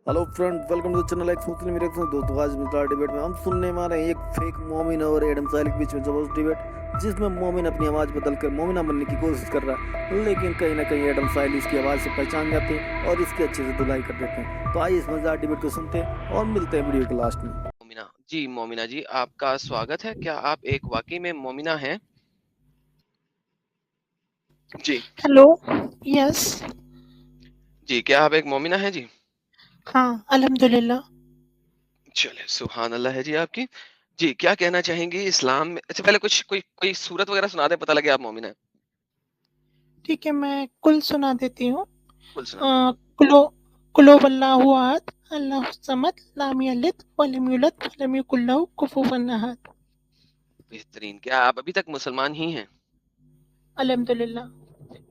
Hello friend, welcome to channel ex Muslim reaction. दोस्तों आज मिलता डिबेट में हम सुनने वाले हैं एक फेक मोमिन और एडम साइल के बीच में जबरदस्त डिबेट, जिसमें मोमिन अपनी आवाज़ बदलकर मोमिना बनने की कोशिश कर रहा है, लेकिन कहीं ना कहीं एडम साइल इसकी आवाज़ से पहचान जाते हैं और इसकी अच्छे से धुलाई कर देते हैं। तो आइए इस मजेदार डिबेट को सुनते हैं और मिलते हैं वीडियो के लास्ट में। मोमिना जी आपका स्वागत है। क्या आप एक वाकई में मोमिना हैं? जी हेलो। यस। जी, क्या आप एक मोमिना हैं जी? हाँ, अल्हम्दुलिल्लाह। चले, सुभान अल्लाह है जी आपकी। जी, क्या कहना चाहेंगे इस्लाम में? अच्छा, पहले कुछ कोई सूरत वगैरह सुना दे, पता लगे आप मोमिना हैं। ठीक है, मैं कुल सुना देती हूँ। कुल सुना दे। कुलो कुलो वल्लाहु अहद, अल्लाहु समद, लम यलिद वलम यूलद वलम यकुल लहू कुफुवन अहद। बेहतरीन। क्या आप अभी तक मुसलमान ही हैं? अल्हम्दुलिल्लाह।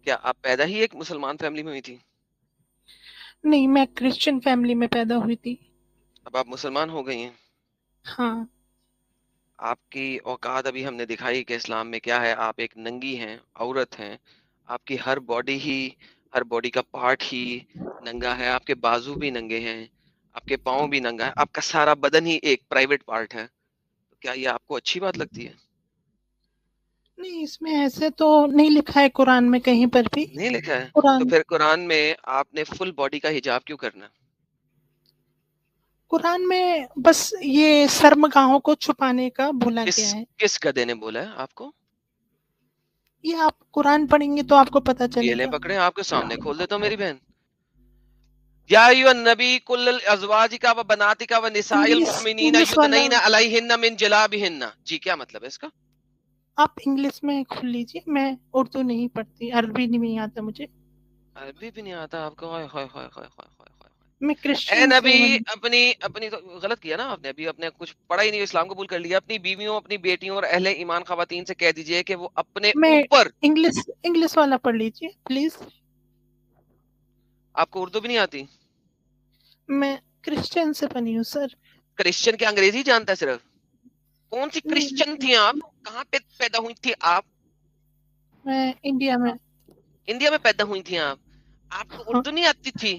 क्या आप पैदा ही एक मुसलमान फैमिली में हुई थी? नहीं, मैं क्रिश्चियन फैमिली में पैदा हुई थी। अब आप मुसलमान हो गई हैं। हाँ। आपकी औकात अभी हमने दिखाई कि इस्लाम में क्या है। आप एक नंगी हैं, औरत हैं। आपकी हर बॉडी का पार्ट ही नंगा है। आपके बाजू भी नंगे हैं, आपके पाँव भी नंगा है, आपका सारा बदन ही एक प्राइवेट पार्ट है। तो क्या ये आपको अच्छी बात लगती है? नहीं, इसमें ऐसे तो नहीं लिखा है कुरान में कहीं पर भी। नहीं लिखा है? तो कुरान फिर कुरान में आपने फुल बॉडी का हिजाब क्यों करना? कुरान में बस ये शर्मगाहों को छुपाने का बोला गया है। किस गधे ने बोला है आपको? ये आप कुरान पढ़ेंगे तो आपको पता ये ले चलेगा। पकड़े, आपके सामने खोल देता हूँ मेरी बहन। या अय्युहन नबी कुल अज़वाजिका व बनातिका व निसाइल मुमिनीना इंग्लिश वाला युदनैना अलैहिन्ना मिन जलाबिहिन्ना। जी, क्या मतलब है इसका? आप इंग्लिश में खोल लीजिए, मैं उर्दू नहीं पढ़ती, अरबी नहीं आता मुझे। अरबी भी नहीं आता आपको? हाय हाय हाय हाय हाय हाय हाय। मैं ए क्रिश्चियन से नबी, हूँ। अपनी अपनी तो गलत किया ना आपने। अभी आपने कुछ पढ़ा ही नहीं, इस्लाम कबूल कर लिया। अपनी बीवियों, अपनी बेटियों और अहले ईमान खवातीन से कह दीजिए कि वो अपने मैं ऊपर। इंग्लिश वाला पढ़ लीजिए प्लीज। आपको उर्दू भी नहीं आती? मैं क्रिश्चियन से बनी हूँ सर। क्रिश्चियन क्या अंग्रेजी जानता है सिर्फ? कौन सी नहीं, क्रिश्चियन थी आप? कहाँ पे पैदा हुई थी आप? मैं इंडिया में। इंडिया में पैदा हुई थी आप? आपको हाँ, उर्दू नहीं आती थी?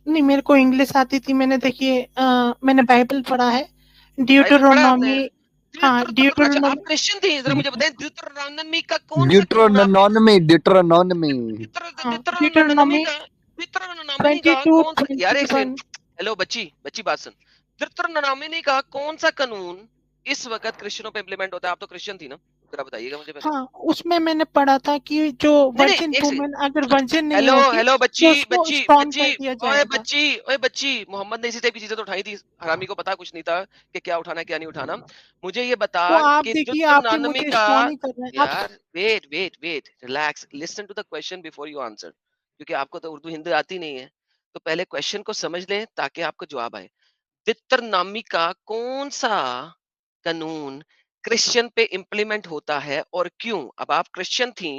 नहीं मेरे को इंग्लिश आती थी। मैंने देखिए मैंने बाइबल पढ़ा है, बाइबल पढ़ा आपने? ड्यूटरोनॉमी। हाँ, अच्छा, आप ड्यूटरोनॉमी। क्रिश्चियन थी? जरा मुझे बताएं, ड्यूटरोनॉमी का कौन सा कानून आपने? ड्यूट्रोनॉमी हाँ, ड्यूटरोनॉमी ड्यूटरोनॉमी का ड्यूटरोनॉमी का 22 कौन सा? यार एक 21। सेकंड। हेलो बच्ची बात सुन। ड्यूटरोनॉमी का कौन सा कानून इस वक्त क्रिश्चियनों पे इम्प्लीमेंट होता है? आप तो क्रिश्चियन थी ना, जरा बताइएगा मुझे पहले। हाँ, उसमें मैंने पढ़ा था कि जो नहीं वर्जिन एक सेकंड। वुमेन अगर वर्जिन नहीं हेलो होगी हेलो तो बच्ची उसको बच्ची स्टोन बच्ची कर दिया ओए जाएगा। बच्ची ओए बच्ची, मोहम्मद ने इसी टाइप की चीजें तो उठाई थी। हरामी को पता कुछ नहीं था कि क्या उठाना है क्या नहीं उठाना। मुझे ये बता तो आप कि देखिए, आप भी ड्यूटरोनॉमी मुझे का। स्टोन ही कर रहे हैं आप। यार wait relax, listen to the question before you answer. क्योंकि आपको तो उर्दू हिंदी आती नहीं है, तो पहले क्वेश्चन को समझ लें ताकि आपको जवाब आए। ड्यूटरोनॉमी का कौन सा कानून क्रिश्चियन पे इम्प्लीमेंट होता है और क्यों? अब आप क्रिश्चियन थी,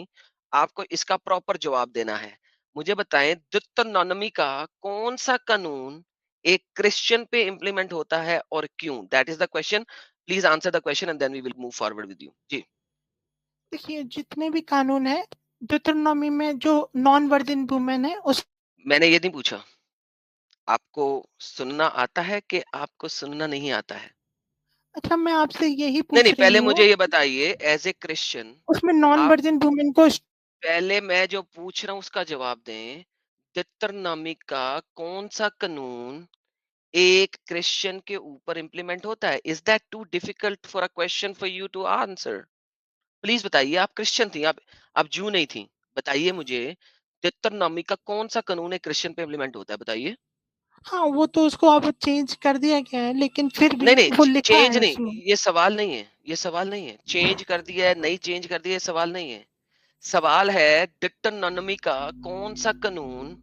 आपको इसका प्रॉपर जवाब देना है। मुझे बताएं, ड्यूटरोनॉमी का कौन सा कानून एक क्रिश्चियन पे इम्प्लीमेंट होता है और क्यों? That is the question. Please answer the question and then we will move forward with you. जी। देखिए, जितने भी कानून है ड्यूटरोनॉमी में, जो नॉन वर्जिन वुमेन है उस मैंने ये नहीं पूछा आपको सुनना आता है कि आपको सुनना नहीं आता है। अच्छा, मैं आपसे यही नहीं, पूछ रही पहले हूँ, मुझे ये बताइए, एज ए क्रिश्चियन उसमें नॉन आप, वर्जिन वुमेन को पहले मैं जो पूछ रहा हूँ उसका जवाब दें। ड्यूटरोनॉमी का कौन सा कानून एक क्रिश्चियन के ऊपर इंप्लीमेंट होता है? Is that too difficult for a question for you to answer? Please बताइए। आप क्रिश्चियन थी, आप जू नहीं थी। बताइए मुझे, ड्यूटरोनॉमी का कौन सा कानून एक क्रिश्चियन पे इम्प्लीमेंट होता है? बताइए। हाँ, वो तो उसको अब चेंज कर दिया गया है, लेकिन फिर भी नहीं वो लिखा चेंज है नहीं, उसमें। ये सवाल नहीं है। ये सवाल नहीं है चेंज कर दिया है नहीं चेंज कर दिया है, सवाल नहीं है। सवाल है ड्यूटरोनॉमी का कौन सा कानून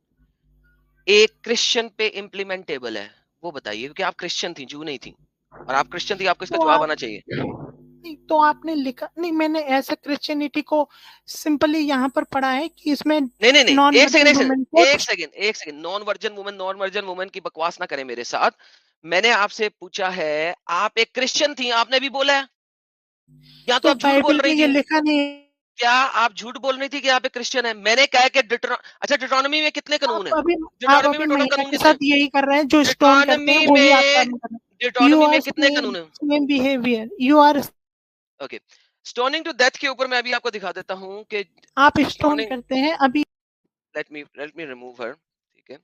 एक क्रिश्चियन पे इम्प्लीमेंटेबल है, वो बताइए। क्योंकि आप क्रिश्चियन थी, जू नहीं थी, और आप क्रिश्चियन थी, आपको इसका तो जवाब आप आना चाहिए। नहीं, तो आपने लिखा नहीं, मैंने ऐसा क्रिश्चियनिटी को सिंपली यहाँ पर पढ़ा है कि इसमें नहीं, नॉन एक सेकंड वर्जिन एक वुमेन को। सेकंड एक सेकंड एक सेकंड। नॉन वर्जन वुमन की बकवास ना करें मेरे साथ। मैंने आपसे पूछा है, आप एक क्रिश्चियन थी, आपने भी बोला है, या तो तो आप झूठ बोल बाइबल में रही ये थी। लिखा नहीं है। کیا آپ جھوٹ بول رہی تھی کہ آپ ایک کرسچن ہے؟ میں نے کہا کہ اچھا ڈیٹرانومی میں کتنے قانون ہیں؟ آپ ڈیٹرانومی ابھی میں ٹوٹل مہیلا قانون کے کتنے ہیں؟ ساتھ یہی کر رہے ہیں جو اسٹون کرتے ہیں، ڈیٹرانومی وہی آپ میں کام کر رہے ہیں. یو ڈیٹرانومی میں آر کتنے قانون ہیں؟ Same behaviour, you are. Okay, stoning to death کے اوپر میں ابھی آپ کو دکھا دیتا ہوں کہ آپ اسٹون اسٹوننگ، کرتے ہیں ابھی. لیٹ می ریموو ہر. ٹھیک ہے،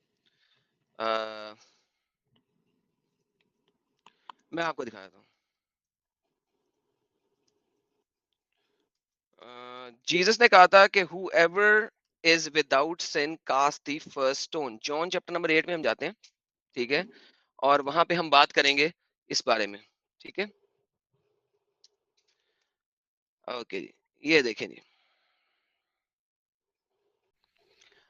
میں آپ کو دکھا دیتا ہوں. جیسس نے کہا تھا کہ who ever is without sin cast the first stone. John chapter number 8 میں ہم جاتے ہیں. ٹھیک ہے، اور وہاں پہ ہم بات کریں گے اس بارے میں. ٹھیک ہے، اوکے جی، یہ دیکھیں جی.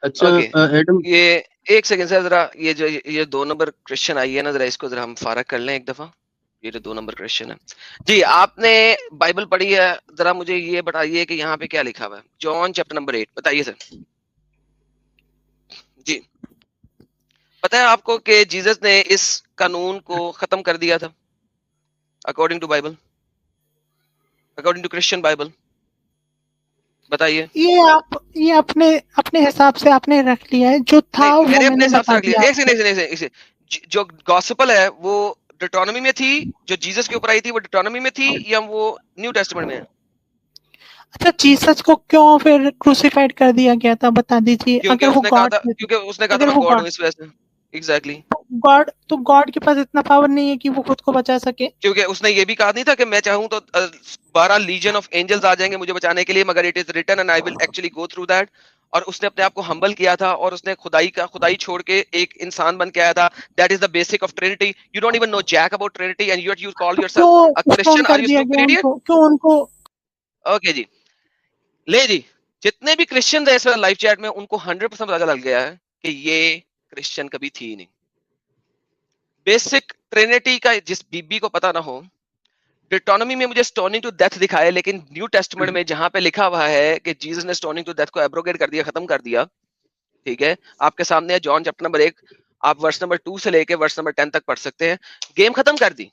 اچھا اوکے، ایڈم، یہ ایک سیکنڈ سے ذرا یہ 2 نمبر کرسچن آئی ہے نا، ذرا اس کو ذرا ہم فارغ کر لیں ایک دفعہ. یہ جو 2 نمبر کرسچن ہے جی، آپ نے بائبل پڑھی ہے، ذرا مجھے یہ بتائیے کہ یہاں پہ کیا لکھا ہوا ہے. جون چیپٹر نمبر 8 بتائیے سر. جی، پتہ ہے آپ کو کہ جیسس نے اس قانون کو ختم کر دیا تھا according to Bible, according to Christian Bible. بتائیے. یہ اپنے حساب سے آپ نے رکھ لیا ہے، جو تھا نہیں، میں وہ نے میں اپنے نے حساب سے بتا رکھ لیا. دیا ایک آپ سے کو. نہیں سے جو گاسپل ہے وہ ڈیٹرانومی میں تھی، جو جیسس کے اوپر آئی تھی وہ ڈیٹرانومی میں تھی، یا وہ نیو ٹیسٹمنٹ میں ہے؟ اچھا، جیسس کو کیوں پھر کروسیفائڈ کر دیا گیا تھا بتا دیجیے. کیونکہ اگر اس وہ نے کہا گاڈ تھا، تھے تو. کیونکہ اس نے کہا تھا اگر میں وہ گاڈ گاڈ ہوں اس وجہ سے. ایگزیکٹلی، گاڈ تو گاڈ کے پاس اتنا پاور نہیں ہے کہ وہ خود کو بچا سکے. کیونکہ اس نے یہ بھی کہا نہیں تھا کہ میں چاہوں تو 12 لیجن آف اینجلز آ جائیں گے مجھے بچانے کے لیے، مگر it is written and I will actually go through that. اور اس نے اپنے آپ کو ہمبل کیا تھا، اور اس نے خدائی چھوڑ کے ایک انسان بن کے آیا تھا. That is the basic of Trinity. You don't even know jack about Trinity and you call تو یور کیوں self a stone Christian. Are کر یو دیا اسٹوپڈ گیا ان ایڈیٹ؟ کو؟ کیوں ان کو؟ اوکے جی، لے جی، جتنے بھی کرسچن ہیں اس وقت لائف چیٹ میں، ان کو 100% پتہ لگ گیا ہے کہ یہ کرسچن کبھی تھی ہی نہیں. بیسک ٹرینیٹی کا جس بی کو پتہ نہ ہو، ڈیٹرانومی میں مجھے سٹوننگ ٹو ڈیتھ دکھایا، لیکن نیو ٹیسٹمنٹ میں جہاں پہ لکھا ہوا ہے کہ جیسس نے سٹوننگ ٹو ڈیتھ کو ایبروگیٹ کر دیا، ختم کر دیا. ٹھیک ہے، آپ کے سامنے ہے جان چیپٹر نمبر 1، آپ ورس نمبر 2 سے لے کے ورس نمبر 10 تک پڑھ سکتے ہیں. گیم ختم کر دی.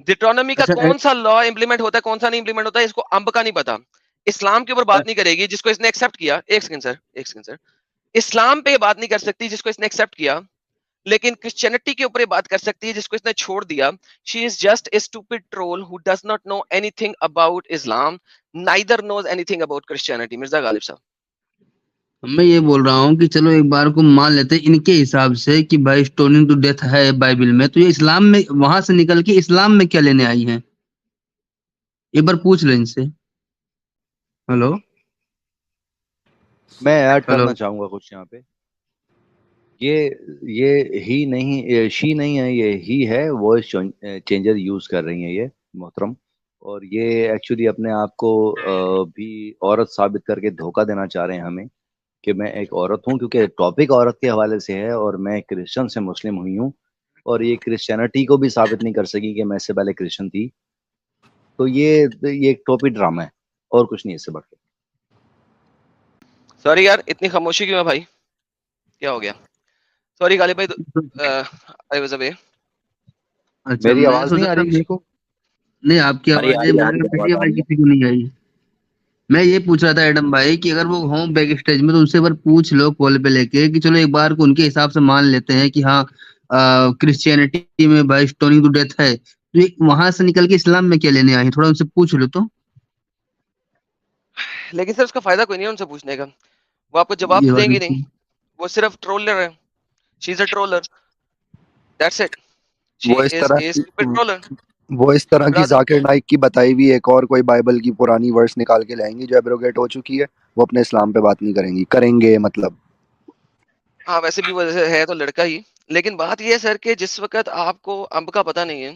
ڈیٹرانومی کا اچھا کون سا لا امپلیمنٹ ہوتا ہے، کون سا نہیں امپلیمنٹ ہوتا ہے، اس کو امب کا نہیں پتا. اسلام کے اوپر بات نہیں کرے گی جس کو اس نے ایکسپٹ کیا. ایک سیکنڈ سر، اسلام پہ بات نہیں کر سکتی جس کو اس نے ایکسپٹ کیا، لیکن کرسچینٹی کے اوپر بات کر سکتی ہے جس کو اس نے چھوڑ دیا. She is just a stupid troll who does not know anything about Islam, neither knows anything about Christianity. Mirza Ghalib sahab, میں یہ بول رہا ہوں کہ چلو ایک بار کو مان لیتے ہیں ان کے حساب سے کہ بھائی اسٹوننگ ٹو ڈیتھ ہے بائبل میں، تو یہ اسلام میں وہاں سے نکل کے اسلام میں کیا لینے آئی ہیں؟ ایک بار پوچھ لیں ان سے. ہلو میں ایڈ ہلو کرنا چاہوں گا کچھ یہاں پہ. یہ ہی نہیں، شی نہیں ہے، یہ ہی ہے. وائس چینجر یوز کر رہی ہیں یہ محترم، اور یہ ایکچولی اپنے آپ کو بھی عورت ثابت کر کے دھوکہ دینا چاہ رہے ہیں ہمیں کہ میں ایک عورت ہوں، کیونکہ ٹاپک عورت کے حوالے سے ہے اور میں کرسچن سے مسلم ہوئی ہوں، اور یہ کرسچینٹی کو بھی ثابت نہیں کر سکی کہ میں اس سے پہلے کرسچن تھی. تو یہ ایک ٹوپی ڈرامہ ہے اور کچھ نہیں اس سے بڑھ کے. سوری یار اتنی خاموشی کیوں ہے بھائی، کیا ہو گیا؟ سوری غالب بھائی، آئی واز اوے. اچھا، میری میں آواز نہیں سوچا آ تھا رہی کسی کو؟ نہیں آپ کی آ رہی آواز ہے، آ مجھے رہی لگا میری آواز آ آواز رہی ہے. کسی کو نہیں آئی. میں یہ پوچھ رہا تھا ایڈم بھائی کہ اگر وہ ہوں بیک اسٹیج میں تو ان سے ایک بار پوچھ لو کال پہ لے کے کہ چلو ایک بار کو ان کے حساب سے مان لیتے ہیں کہ ہاں کرسچینٹی میں بھائی اسٹوننگ ٹو ڈیتھ ہے، تو یہ وہاں سے نکل کے اسلام میں کیا لینے آئے ہیں؟ تھوڑا ان سے پوچھ لو تو. لیکن سر اس کا فائدہ کوئی نہیں ہے ان سے پوچھنے کا، وہ آپ کو جواب یہ تو دیں گی والی نہیں. وہ صرف ٹرولر ہے. شی از اے ٹرولر، دیٹس اٹ. شی وہ اس از طرح اے اسٹوپڈ ٹرولر. وہ اس طرح کی برادر، ذاکر نائک کی بتائی ہوئی ایک اور کوئی بائبل کی پرانی ورس نکال کے لائیں گی جو ایبروگیٹ ہو چکی ہے، وہ اپنے اسلام پہ بات نہیں کریں گی، کریں گے مطلب. ہاں ویسے بھی وہ ہے تو لڑکا ہی. لیکن بات یہ ہے سر کہ جس وقت آپ کو امب کا پتہ نہیں ہے،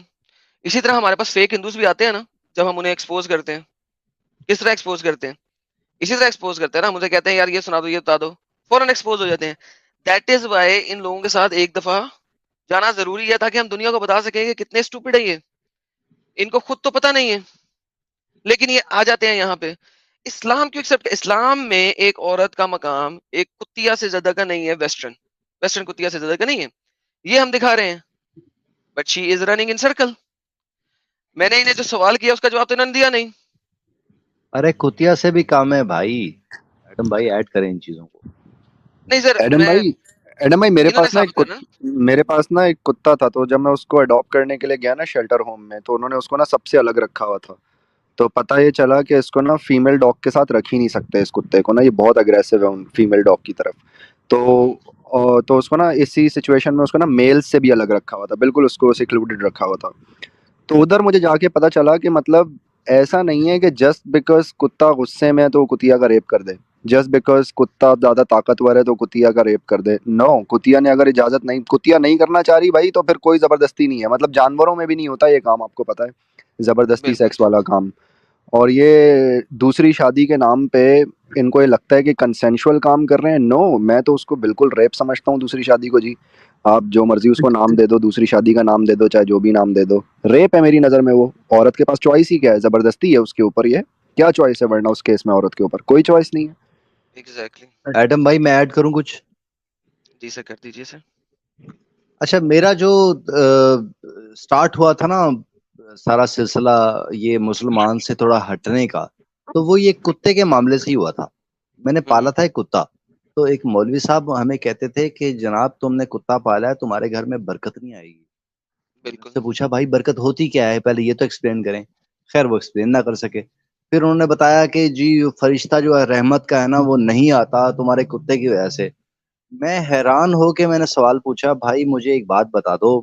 اسی طرح ہمارے پاس فیک ہندوز بھی آتے ہیں نا، جب ہم انہیں ایکسپوز کرتے ہیں. کس طرح ایکسپوز کرتے ہیں؟ اسی طرح ایکسپوز کرتے ہیں نا. مجھے کہتے ہیں یار یہ سنا دو، یہ بتا دو، فوراً ایکسپوز ہو جاتے ہیں. دیٹ از وائی ان لوگوں کے ساتھ ایک دفعہ جانا ضروری ہے، تاکہ ہم دنیا کو بتا سکیں کہ کتنے اسٹوپڈ ہے یہ. ان کو خود تو پتہ نہیں ہے، لیکن یہ آ جاتے ہیں یہاں پہ. اسلام کیوں ایکسپٹ؟ اسلام میں ایک عورت کا مقام ایک کتیا سے زیادہ کا نہیں ہے، ویسٹرن کتیا سے زیادہ کا نہیں ہے. یہ ہم دکھا رہے ہیں، but she is running in circle. میں نے انہیں جو سوال کیا اس کا جواب تو انہوں نے دیا نہیں. अरे कुतिया से भी काम है भाई, एडम भाई ऐड करें इन चीजों को। नहीं सर, एडम मैं भाई, एडम भाई इन्होंने साबित करना। मेरे पास ना एक कुत्ता था, तो जब मैं उसको अडॉप्ट करने के लिए गया ना शेल्टर होम में, तो उन्होंने उसको ना सबसे अलग रखा हुआ था। तो पता ये चला कि इसको ना फीमेल डॉग के साथ रख ही नहीं सकते, इस कुत्ते को ना, ये बहुत अग्रेसिव है उन फीमेल डॉग की तरफ। तो तो उसको ना इसी सिचुएशन में उसको ना मेल से भी अलग रखा हुआ था, बिल्कुल उसको सिक्लूडेड रखा हुआ था। तो उधर मुझे जाके पता चला कि मतलब ऐसा नहीं है कि जस्ट बिकॉज कुत्ता गुस्से में है तो वो कुतिया का रेप कर दे, जस्ट बिकॉज कुत्ता ज़्यादा ताकतवर है तो कुतिया का रेप कर दे। नो, कुतिया ने अगर इजाज़त नहीं, कुतिया नहीं करना चाह रही भाई, तो फिर कोई ज़बरदस्ती नहीं है। मतलब जानवरों में भी नहीं होता ये काम, आपको पता है, ज़बरदस्ती बिल्कुल सेक्स वाला काम। और ये दूसरी शादी के नाम पे इनको ये लगता है कि कंसेंशुअल काम कर रहे हैं। नो, मैं तो उसको बिल्कुल रेप समझता हूँ दूसरी शादी को जी। आप जो मर्जी उसको नाम दे दो, दूसरी शादी का नाम दे दो, चाहे जो भी नाम दे दो, रेप है मेरी नज़र में वो। औरत के पास चॉइस ही क्या है, ज़बरदस्ती है उसके ऊपर, ये क्या चॉइस है? वरना उस केस में औरत के ऊपर कोई चॉइस नहीं है। एग्जैक्टली। एडम भाई मैं ऐड करूं कुछ? जी सर, कर दीजिए सर। अच्छा, मेरा जो स्टार्ट हुआ था ना सारा सिलसिला ये मुसलमान से थोड़ा हटने का, तो वो ये कुत्ते के मामले से ही हुआ था। मैंने पाला था एक कुत्ता, तो एक मौलवी साहब हमें कहते थे कि जनाब तुमने कुत्ता पाला है, तुम्हारे घर में बरकत नहीं आएगी। मैंने बिल्कुल। उससे पूछा भाई बरकत होती क्या है, पहले ये तो एक्सप्लेन करें। खैर वो एक्सप्लेन ना कर सके। फिर उन्होंने बताया कि जी फरिश्ता जो है रहमत का है ना, वो नहीं आता तुम्हारे कुत्ते की वजह से। मैं हैरान हो के मैंने सवाल पूछा, भाई मुझे एक बात बता दो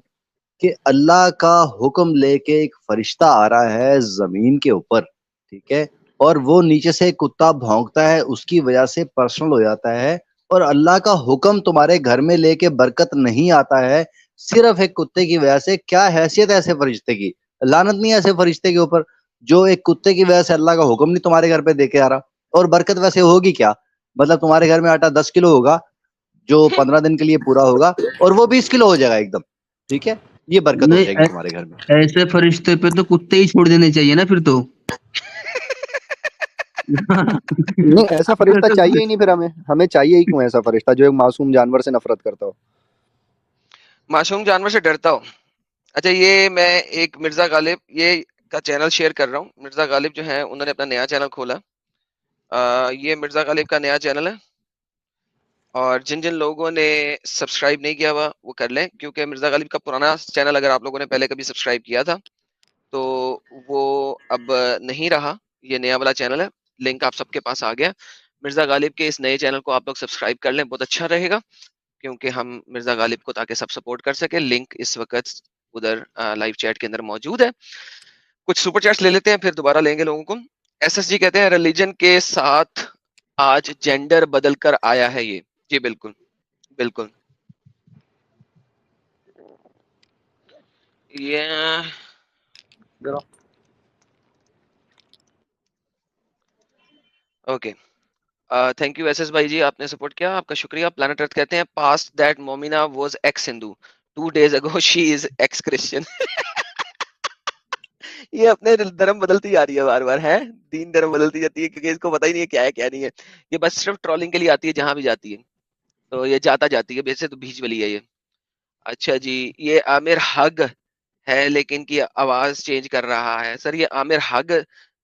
कि अल्लाह का हुक्म लेके एक फरिश्ता आ रहा है जमीन के ऊपर, ठीक है, और वो नीचे से एक कुत्ता भौंकता है, उसकी वजह से पर्सनल हो जाता है, और अल्लाह का हुक्म तुम्हारे घर में लेके बरकत नहीं आता है सिर्फ एक कुत्ते की वजह से। क्या हैसियत है ऐसे फरिश्ते की? लानत नहीं है ऐसे फरिश्ते के ऊपर जो एक कुत्ते की वजह से अल्लाह का हुक्म नहीं तुम्हारे घर पे देके आ रहा। और बरकत वैसे होगी क्या? मतलब तुम्हारे घर में आटा 10 किलो होगा जो 15 दिन के लिए पूरा होगा, और वो 20 किलो हो जाएगा एकदम, ठीक है, ये बरकत हो नहीं जाएगी तुम्हारे घर में। ऐसे फरिश्ते पे तो कुत्ते ही छोड़ देने चाहिए ना फिर तो। नहीं, ऐसा फरिश्ता चाहिए ही नहीं फिर, हमें हमें चाहिए ही क्यों ऐसा फरिश्ता जो एक मासूम जानवर से नफरत करता हो? मासूम जानवर से डरता हो? अच्छा, ये मैं एक मिर्जा गालिब ये का चैनल शेयर कर रहा हूँ। मिर्जा गालिब जो है उन्होंने अपना नया चैनल खोला। ये मिर्जा गालिब का नया चैनल है, और जिन जिन लोगों ने सब्सक्राइब नहीं किया हुआ वो कर लें, क्योंकि मिर्जा गालिब का पुराना चैनल अगर आप लोगों ने पहले कभी सब्सक्राइब किया था तो वो अब नहीं रहा। ये नया वाला चैनल है, लिंक आप सबके पास आ गया। मिर्जा गालिब के इस नए चैनल को आप लोग सब्सक्राइब कर लें, बहुत अच्छा रहेगा, क्योंकि हम मिर्जा गालिब को ताकि सब सपोर्ट कर सके। लिंक इस वक्त उधर लाइव चैट के अंदर मौजूद है। कुछ सुपर चैट्स ले लेते हैं, फिर दोबारा लेंगे लोगों को। एसएसजी कहते हैं रिलीजन के साथ आज जेंडर बदल कर आया है ये। जी बिल्कुल बिल्कुल। ये ओके, थैंक यू एसएस भाई जी, आपने सपोर्ट किया, आपका शुक्रिया। प्लैनेट अर्थ कहते हैं past that Momina was x Hindu, 2 days ago she is x Christian. ये अपने धर्म बदलती जा रही है बार बार, है दीन धर्म बदलती जाती है, क्योंकि इसको पता ही नहीं है क्या है क्या नहीं है। ये बस सिर्फ ट्रोलिंग के लिए आती है जहां भी जाती है, तो ये जाता जाती है, वैसे तो बीच वाली है ये। अच्छा जी, ये आमिर हग है लेकिन की आवाज चेंज कर रहा है। सर ये आमिर हग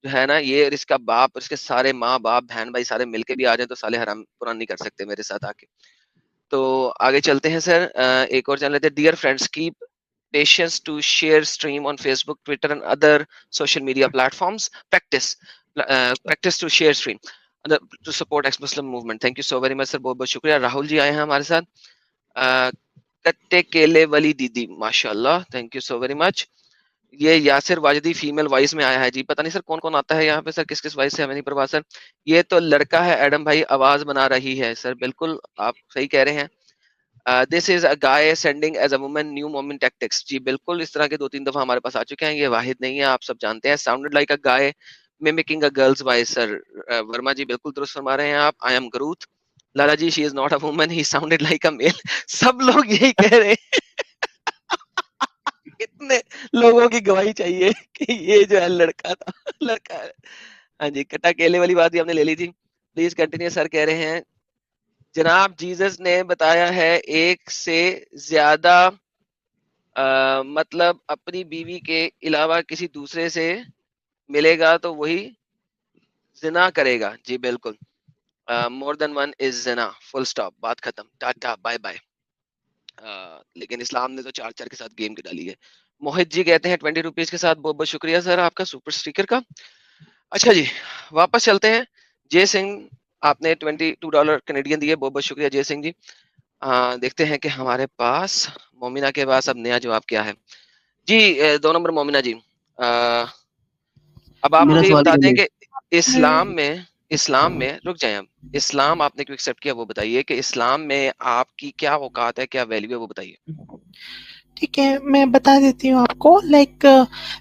जो है ना, ये और इसका बाप और इसके सारे माँ बाप बहन भाई सारे मिलके भी आ जाए तो साले हराम पुरान नहीं कर सकते मेरे साथ आके। तो आगे चलते हैं सर। एक और चैनल लेते हैं। Dear friends, keep patience to share stream on Facebook, Twitter and other social media platforms. Practice to share stream to support ex-Muslim movement. Thank you so very much sir, बहुत बहुत शुक्रिया। राहुल जी आए हैं हमारे साथ। कट्टे केले वाली दीदी, माशाल्लाह, thank you so very much. ये यासिर वाजिदी फीमेल वॉइस में आया है जी, पता नहीं सर कौन कौन आता है यहाँ पे सर, किस किस वॉइस से हमें नहीं परवाह सर। ये तो लड़का है एडम भाई, आवाज बना रही है सर, बिल्कुल आप सही कह रहे हैं। This is a guy sending as a woman new moment tactics. जी बिल्कुल, इस तरह के 2-3 दफा हमारे पास आ चुके हैं, ये वाहिद नहीं है, आप सब जानते हैं। Sounded like a guy mimicking a girls voice sir. Verma ji बिल्कुल दुरुस्त फरमा रहे हैं आप। I am Groot. Lala ji, she is not a woman, he sounded like a male. सब लोग यही कह रहे हैं। कितने लोगों की गवाही चाहिए कि ये जो है लड़का था, लड़का है। हाँ जी, कट्टा केले वाली बात भी हमने ले ली थी। प्लीज कंटिन्यू सर, कह रहे हैं जनाब जीसस ने बताया है एक से ज्यादा मतलब अपनी बीवी के अलावा किसी दूसरे से मिलेगा तो वही जिना करेगा, जी बिल्कुल। More than one is Jinnah, full stop, बात खत्म, टाटा बाय बाय। लेकिन इस्लाम ने तो 4-4 के साथ गेम की डाली है। मोहित जी कहते हैं 20 रुपीज के साथ, बहुत बहुत शुक्रिया सर आपका सुपर स्टिकर का। अच्छा जी, वापस चलते हैं। जय सिंह, आपने $22 कैनेडियन दिए, बहुत बहुत शुक्रिया जय सिंह जी। देखते हैं कि हमारे पास मोमिना के पास अब नया जवाब क्या है जी। 2 नंबर मोमिना जी, अब आप मेरा मुझे ये सवाल बता ये दें है। कि इस्लाम में रुक जाएं हम, इस्लाम आपने क्यों एक्सेप्ट किया वो बताइए, कि इस्लाम में आपकी क्या औकात है, क्या वैल्यू है, वो बताइए। ठीक है, मैं बता देती हूँ आपको।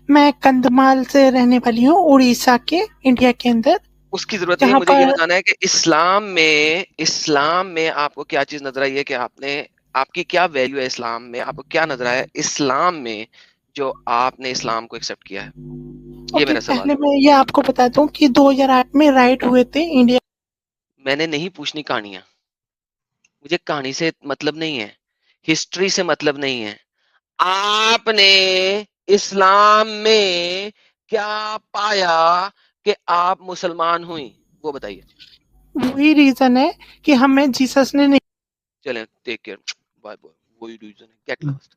मैं कंधमाल से रहने वाली हूँ, उड़ीसा के, इंडिया के अंदर, उसकी जरूरत नहीं है, जहाँ मुझे ये पर बताना है कि इस्लाम में आपको क्या चीज नजर आई है, कि आपकी क्या वैल्यू है इस्लाम में, आपको क्या नजर आया इस्लाम में जो आपने इस्लाम को एक्सेप्ट किया है, ये ओके, मेरा सवाल पहले है। मैं ये आपको बता दूं कि 2008 में राइट हुए थे इंडिया। मैंने नहीं पूछनी कहानियां, मुझे कहानी से मतलब नहीं है, हिस्ट्री से मतलब नहीं है। आपने इस्लाम में क्या पाया कि आप मुसलमान हुई, वो बताइए। वही रीजन है कि हमें जीसस ने नहीं। चलें, टेक केयर, बाय बाय, वही रीजन है, गेट लॉस्ट।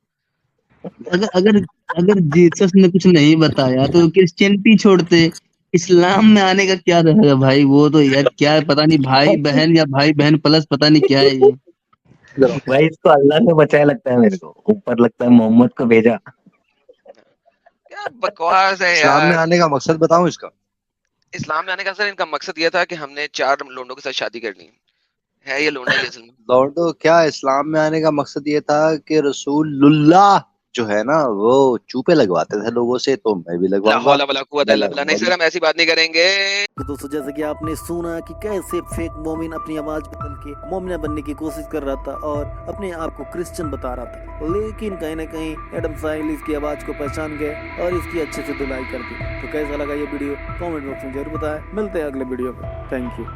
अगर अगर अगर जीसस ने कुछ नहीं बताया तो क्रिश्चियनिटी छोड़ते, इस्लाम में आने का क्या रहेगा भाई? वो तो यार क्या है, पता नहीं भाई बहन या भाई बहन प्लस पता नहीं क्या है ये। भाई इसको अल्लाह ने बचाया लगता है, मेरे को ऊपर लगता है मोहम्मद को भेजा। क्या बकवास है इस्लाम में यार। आने का मकसद बताऊं इसका? इस्लाम में आने का सर इनका मकसद ये था कि हमने 4 लोंडों के साथ शादी करनी है ये लोंडे ही असल में। लॉर्डो, क्या इस्लाम में आने का मकसद ये था कि रसूलुल्लाह जो है ना वो चूपे लगवाते थे लोगों से, तो मैं भी ला लगवाऊंगा, हौला वला कुव्वत मैं इल्ला बिल्लाह। नहीं लगाऊंगा सर, भी। हम ऐसी बात नहीं करेंगे। तो दोस्तों, जैसे कि आपने सुना कि कैसे फेक मोमिन अपनी आवाज बदल के मोमिना बनने की कोशिश कर रहा था और अपने आप को क्रिश्चियन बता रहा था, लेकिन कहीं ना कहीं एडम साहिल इसकी आवाज को पहचान गए और इसकी अच्छे से धुलाई कर दी। तो कैसा लगा ये वीडियो कमेंट बॉक्स में जरूर बताएं। मिलते हैं अगले वीडियो में। Thank you.